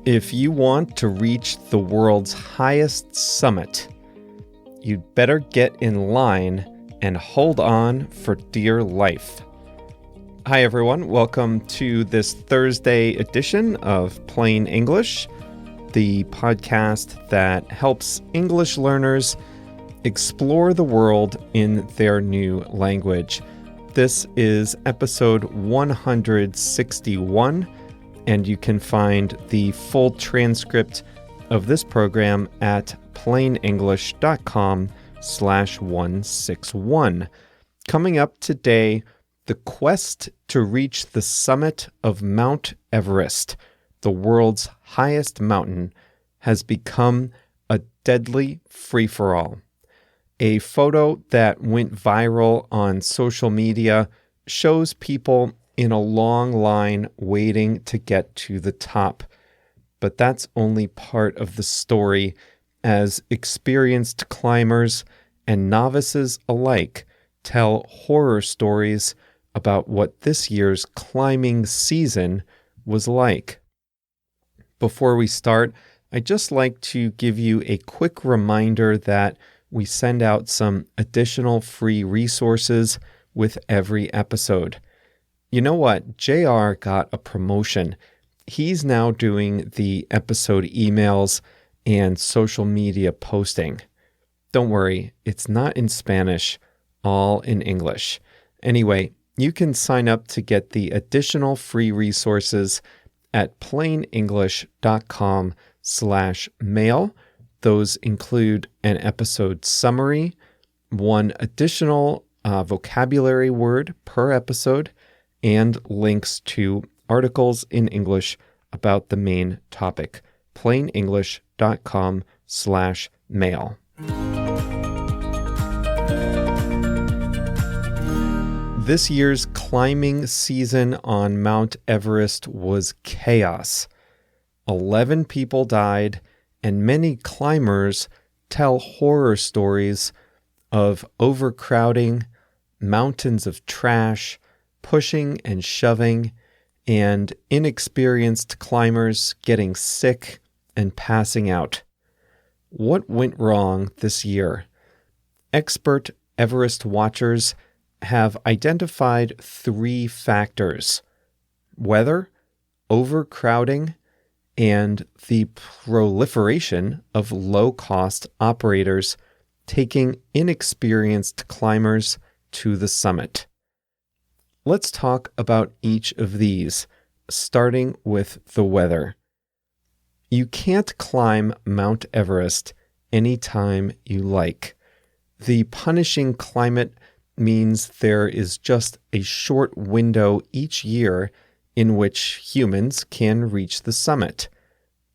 If you want to reach the world's highest summit, you'd better get in line and hold on for dear life. Hi everyone, welcome to this Thursday edition of Plain English, the podcast that helps English learners explore the world in their new language. This is episode 161. And you can find the full transcript of this program at plainenglish.com/161. Coming up today, the quest to reach the summit of Mount Everest, the world's highest mountain, has become a deadly free-for-all. A photo that went viral on social media shows people in a long line waiting to get to the top. But that's only part of the story, as experienced climbers and novices alike tell horror stories about what this year's climbing season was like. Before we start, I'd just like to give you a quick reminder that we send out some additional free resources with every episode. You know what? JR got a promotion. He's now doing the episode emails and social media posting. Don't worry, it's not in Spanish, all in English. Anyway, you can sign up to get the additional free resources at plainenglish.com/mail. Those include an episode summary, one additional vocabulary word per episode, and links to articles in English about the main topic. plainenglish.com/mail. This year's climbing season on Mount Everest was chaos. 11 people died, and many climbers tell horror stories of overcrowding, mountains of trash, pushing and shoving, and inexperienced climbers getting sick and passing out. What went wrong this year? Expert Everest watchers have identified 3 factors: weather, overcrowding, and the proliferation of low-cost operators taking inexperienced climbers to the summit. Let's talk about each of these, starting with the weather. You can't climb Mount Everest anytime you like. The punishing climate means there is just a short window each year in which humans can reach the summit.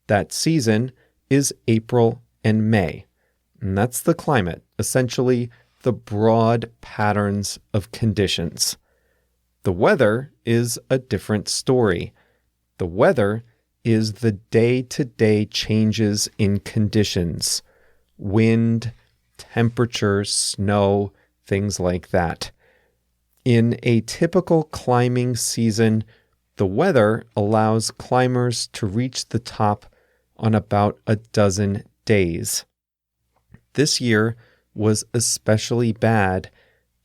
That season is April and May. And that's the climate, essentially the broad patterns of conditions. The weather is a different story. The weather is the day-to-day changes in conditions: wind, temperature, snow, things like that. In a typical climbing season, the weather allows climbers to reach the top on about a dozen days. This year was especially bad,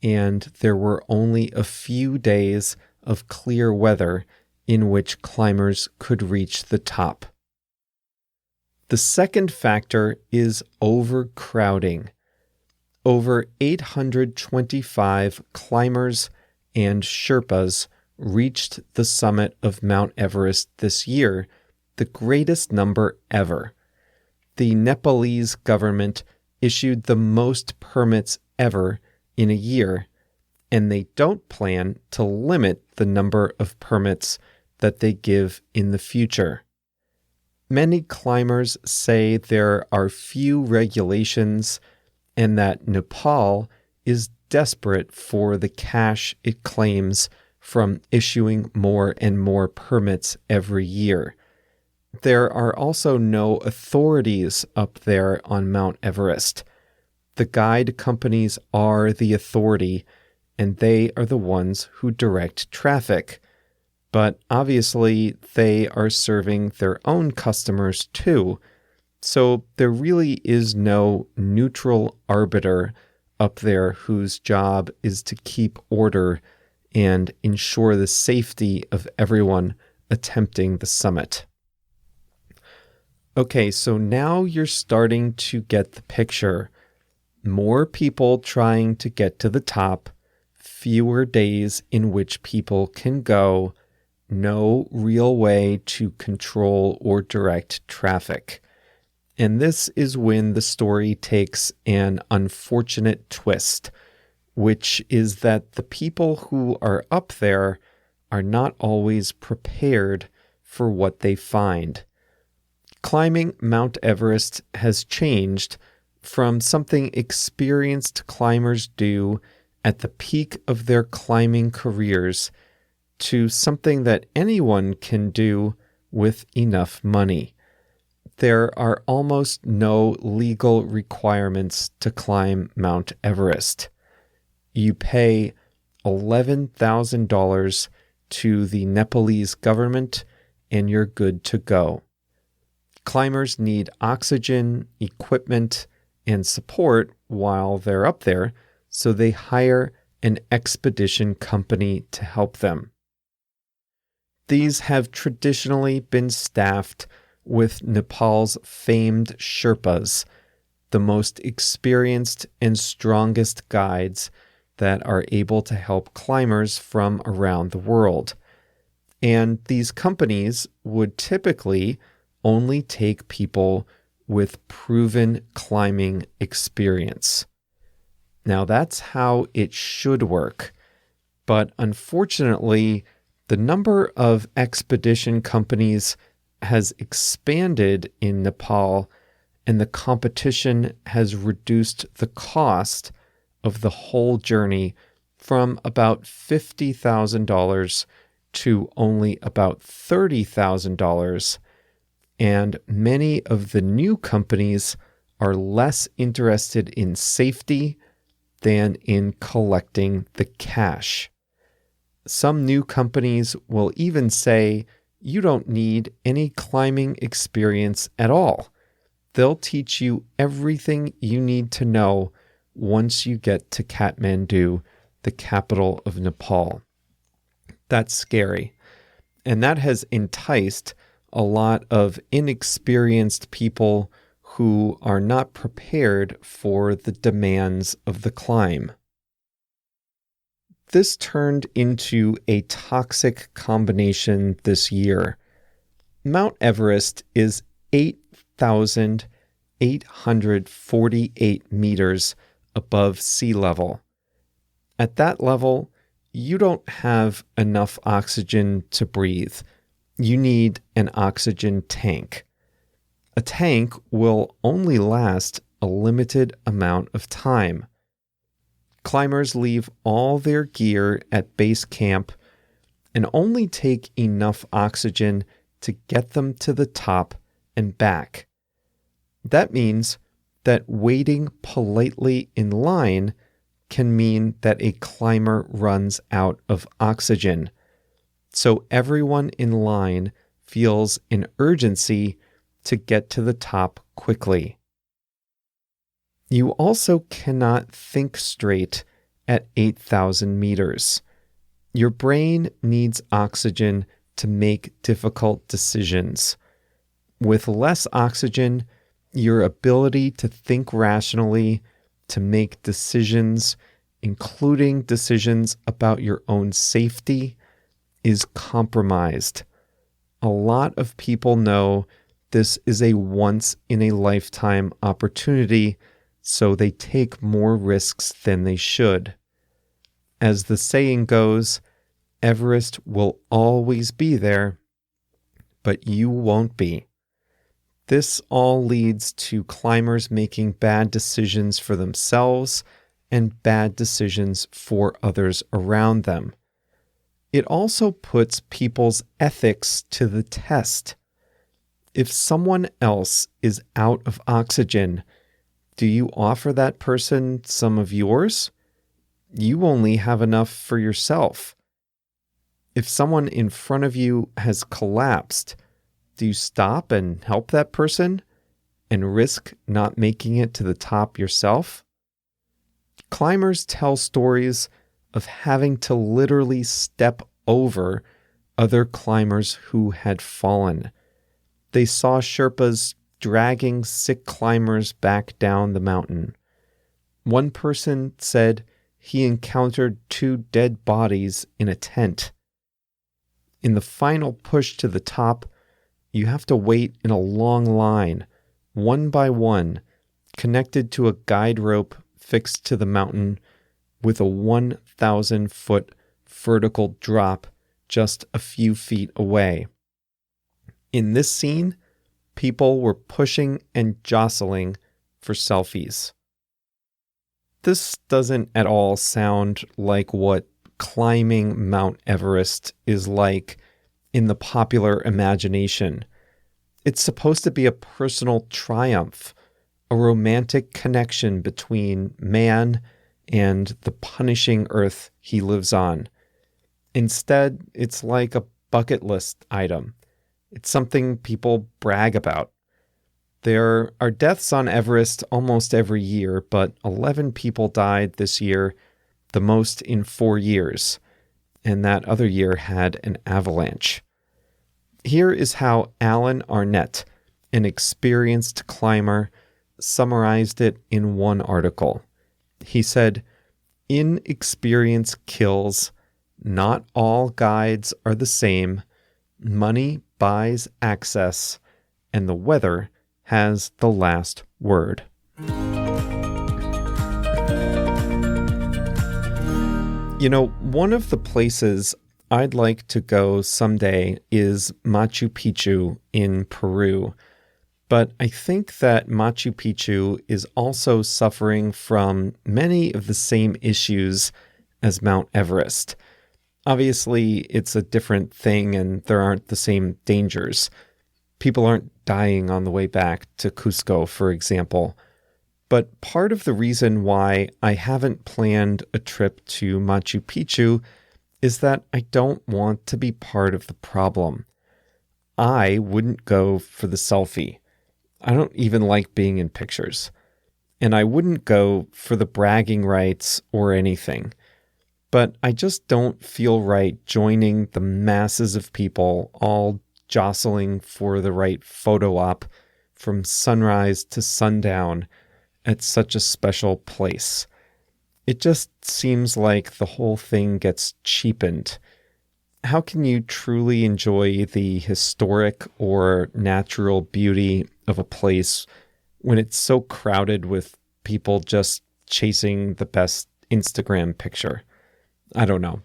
and there were only a few days of clear weather in which climbers could reach the top. The second factor is overcrowding. Over 825 climbers and Sherpas reached the summit of Mount Everest this year, the greatest number ever. The Nepalese government issued the most permits ever in a year, and they don't plan to limit the number of permits that they give in the future. Many climbers say there are few regulations and that Nepal is desperate for the cash it claims from issuing more and more permits every year. There are also no authorities up there on Mount Everest. The guide companies are the authority, and they are the ones who direct traffic. But obviously, they are serving their own customers too. So there really is no neutral arbiter up there whose job is to keep order and ensure the safety of everyone attempting the summit. Okay, so now you're starting to get the picture. More people trying to get to the top, fewer days in which people can go, no real way to control or direct traffic. And this is when the story takes an unfortunate twist, which is that the people who are up there are not always prepared for what they find. Climbing Mount Everest has changed from something experienced climbers do at the peak of their climbing careers to something that anyone can do with enough money. There are almost no legal requirements to climb Mount Everest. You pay $11,000 to the Nepalese government and you're good to go. Climbers need oxygen, equipment, and support while they're up there, so they hire an expedition company to help them. These have traditionally been staffed with Nepal's famed Sherpas, the most experienced and strongest guides that are able to help climbers from around the world. And these companies would typically only take people with proven climbing experience. Now, that's how it should work. But unfortunately, the number of expedition companies has expanded in Nepal, and the competition has reduced the cost of the whole journey from about $50,000 to only about $30,000. And many of the new companies are less interested in safety than in collecting the cash. Some new companies will even say, you don't need any climbing experience at all. They'll teach you everything you need to know once you get to Kathmandu, the capital of Nepal. That's scary. And that has enticed a lot of inexperienced people who are not prepared for the demands of the climb. This turned into a toxic combination this year. Mount Everest is 8,848 meters above sea level. At that level, you don't have enough oxygen to breathe. You need an oxygen tank. A tank will only last a limited amount of time. Climbers leave all their gear at base camp and only take enough oxygen to get them to the top and back. That means that waiting politely in line can mean that a climber runs out of oxygen. So everyone in line feels an urgency to get to the top quickly. You also cannot think straight at 8,000 meters. Your brain needs oxygen to make difficult decisions. With less oxygen, your ability to think rationally, to make decisions, including decisions about your own safety, is compromised. A lot of people know this is a once-in-a-lifetime opportunity, so they take more risks than they should. As the saying goes, Everest will always be there, but you won't be. This all leads to climbers making bad decisions for themselves and bad decisions for others around them. It also puts people's ethics to the test. If someone else is out of oxygen, do you offer that person some of yours? You only have enough for yourself. If someone in front of you has collapsed, do you stop and help that person and risk not making it to the top yourself? Climbers tell stories of having to literally step over other climbers who had fallen. They saw Sherpas dragging sick climbers back down the mountain. One person said he encountered 2 dead bodies in a tent. In the final push to the top, you have to wait in a long line, one by one, connected to a guide rope fixed to the mountain with a 1,000-foot vertical drop just a few feet away. In this scene, people were pushing and jostling for selfies. This doesn't at all sound like what climbing Mount Everest is like in the popular imagination. It's supposed to be a personal triumph, a romantic connection between man and the punishing earth he lives on. Instead, it's like a bucket list item. It's something people brag about. There are deaths on Everest almost every year, but 11 people died this year, the most in 4 years, and that other year had an avalanche. Here is how Alan Arnett, an experienced climber, summarized it in one article. He said, "Inexperience kills. Not all guides are the same. Money buys access, and the weather has the last word." You know, one of the places I'd like to go someday is Machu Picchu in Peru. But I think that Machu Picchu is also suffering from many of the same issues as Mount Everest. Obviously, it's a different thing and there aren't the same dangers. People aren't dying on the way back to Cusco, for example. But part of the reason why I haven't planned a trip to Machu Picchu is that I don't want to be part of the problem. I wouldn't go for the selfie. I don't even like being in pictures. And I wouldn't go for the bragging rights or anything. But I just don't feel right joining the masses of people all jostling for the right photo op from sunrise to sundown at such a special place. It just seems like the whole thing gets cheapened. How can you truly enjoy the historic or natural beauty of a place when it's so crowded with people just chasing the best Instagram picture? I don't know.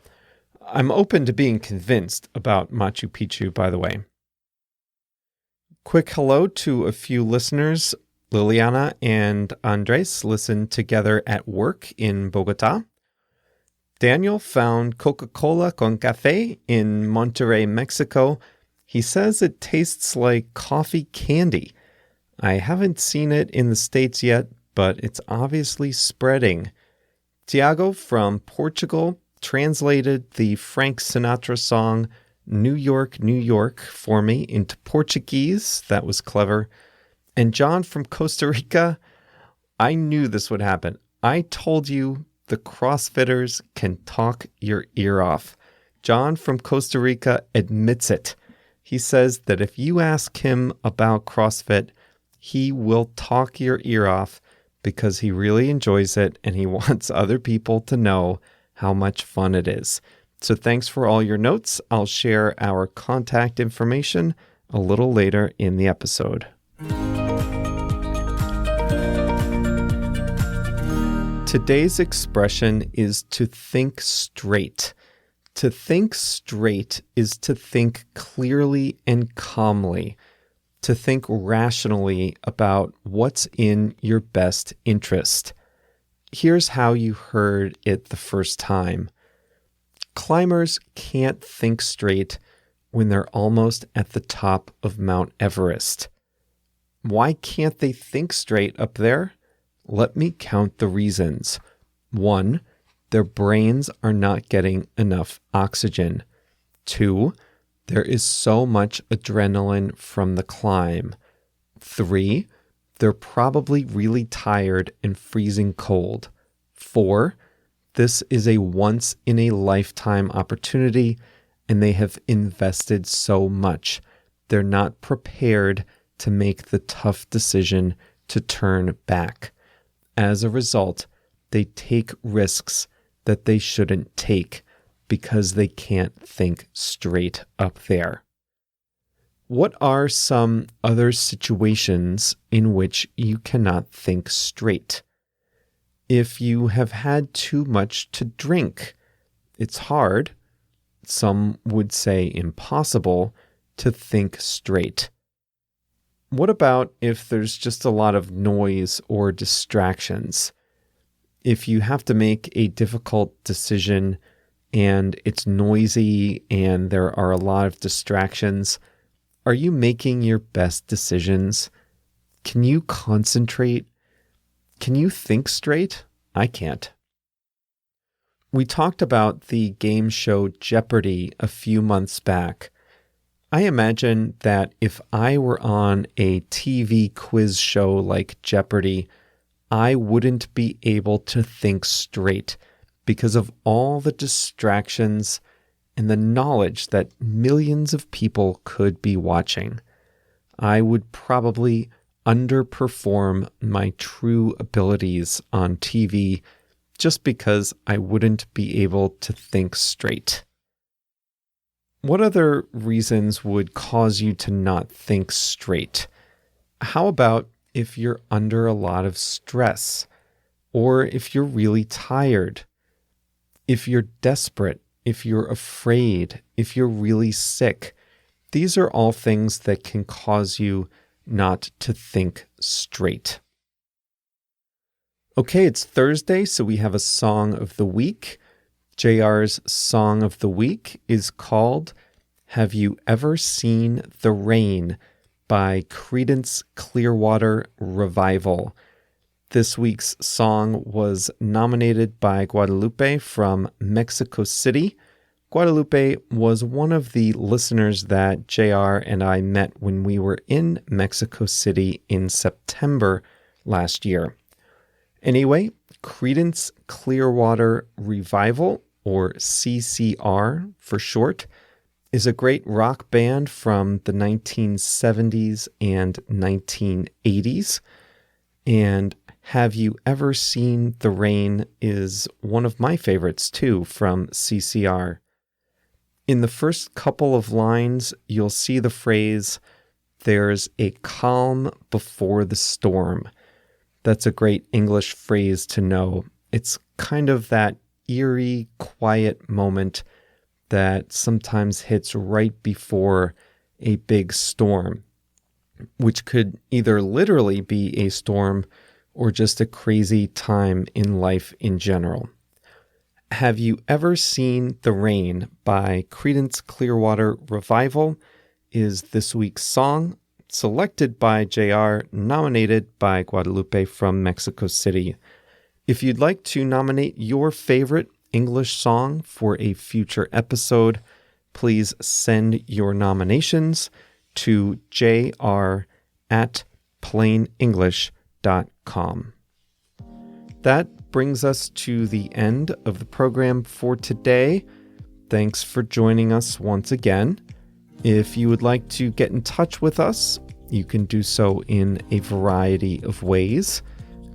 I'm open to being convinced about Machu Picchu, by the way. Quick hello to a few listeners. Liliana and Andres listen together at work in Bogota. Daniel found Coca-Cola con café in Monterrey, Mexico. He says it tastes like coffee candy. I haven't seen it in the States yet, but it's obviously spreading. Tiago from Portugal translated the Frank Sinatra song New York, New York for me into Portuguese. That was clever. And John from Costa Rica, I knew this would happen. I told you the CrossFitters can talk your ear off. John from Costa Rica admits it. He says that if you ask him about CrossFit, he will talk your ear off because he really enjoys it and he wants other people to know how much fun it is. So thanks for all your notes. I'll share our contact information a little later in the episode. Today's expression is to think straight. To think straight is to think clearly and calmly, to think rationally about what's in your best interest. Here's how you heard it the first time. Climbers can't think straight when they're almost at the top of Mount Everest. Why can't they think straight up there? Let me count the reasons. 1, their brains are not getting enough oxygen. 2, there is so much adrenaline from the climb. 3, they're probably really tired and freezing cold. 4, this is a once-in-a-lifetime opportunity, and they have invested so much. They're not prepared to make the tough decision to turn back. As a result, they take risks that they shouldn't take because they can't think straight up there. What are some other situations in which you cannot think straight? If you have had too much to drink, it's hard, some would say impossible, to think straight. What about if there's just a lot of noise or distractions? If you have to make a difficult decision and it's noisy and there are a lot of distractions, are you making your best decisions? Can you concentrate? Can you think straight? I can't. We talked about the game show Jeopardy a few months back. I imagine that if I were on a TV quiz show like Jeopardy, I wouldn't be able to think straight because of all the distractions and the knowledge that millions of people could be watching. I would probably underperform my true abilities on TV just because I wouldn't be able to think straight. What other reasons would cause you to not think straight? How about if you're under a lot of stress, or if you're really tired, if you're desperate, if you're afraid, if you're really sick? These are all things that can cause you not to think straight. Okay, it's Thursday, so we have a song of the week. JR's song of the week is called Have You Ever Seen the Rain by Creedence Clearwater Revival. This week's song was nominated by Guadalupe from Mexico City. Guadalupe was one of the listeners that JR and I met when we were in Mexico City in September last year. Anyway, Creedence Clearwater Revival, or CCR for short, is a great rock band from the 1970s and 1980s. And Have You Ever Seen the Rain is one of my favorites too from CCR. In the first couple of lines, you'll see the phrase, "There's a calm before the storm." That's a great English phrase to know. It's kind of that eerie, quiet moment that sometimes hits right before a big storm, which could either literally be a storm or just a crazy time in life in general. Have You Ever Seen the Rain by Creedence Clearwater Revival is this week's song, selected by JR, nominated by Guadalupe from Mexico City. If you'd like to nominate your favorite English song for a future episode, please send your nominations to jr@plainenglish.com. That brings us to the end of the program for today. Thanks for joining us once again. If you would like to get in touch with us, you can do so in a variety of ways.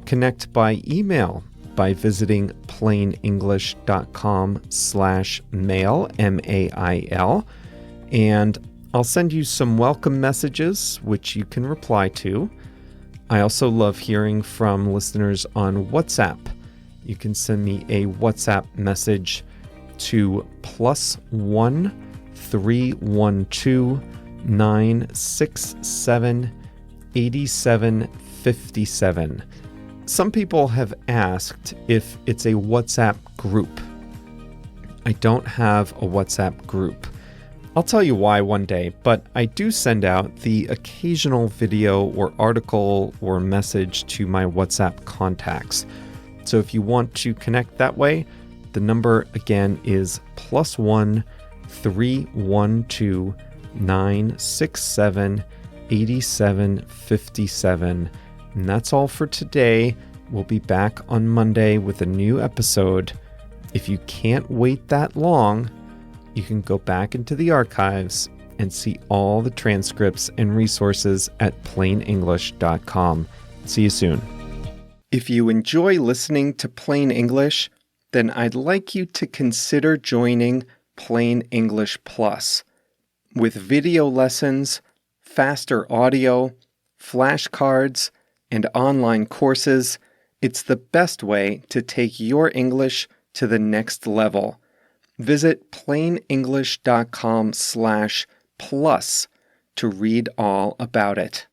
Connect by email by visiting plainenglish.com/mail, M-A-I-L, and I'll send you some welcome messages, which you can reply to. I also love hearing from listeners on WhatsApp. You can send me a WhatsApp message to +1 312 967 8757. Some people have asked if it's a WhatsApp group. I don't have a WhatsApp group. I'll tell you why one day, but I do send out the occasional video or article or message to my WhatsApp contacts. So if you want to connect that way, the number again is +1 312-967-8757. And that's all for today. We'll be back on Monday with a new episode. If you can't wait that long, you can go back into the archives and see all the transcripts and resources at plainenglish.com. See you soon. If you enjoy listening to Plain English, then I'd like you to consider joining Plain English Plus. With video lessons, faster audio, flashcards, and online courses, it's the best way to take your English to the next level. Visit plainenglish.com/plus to read all about it.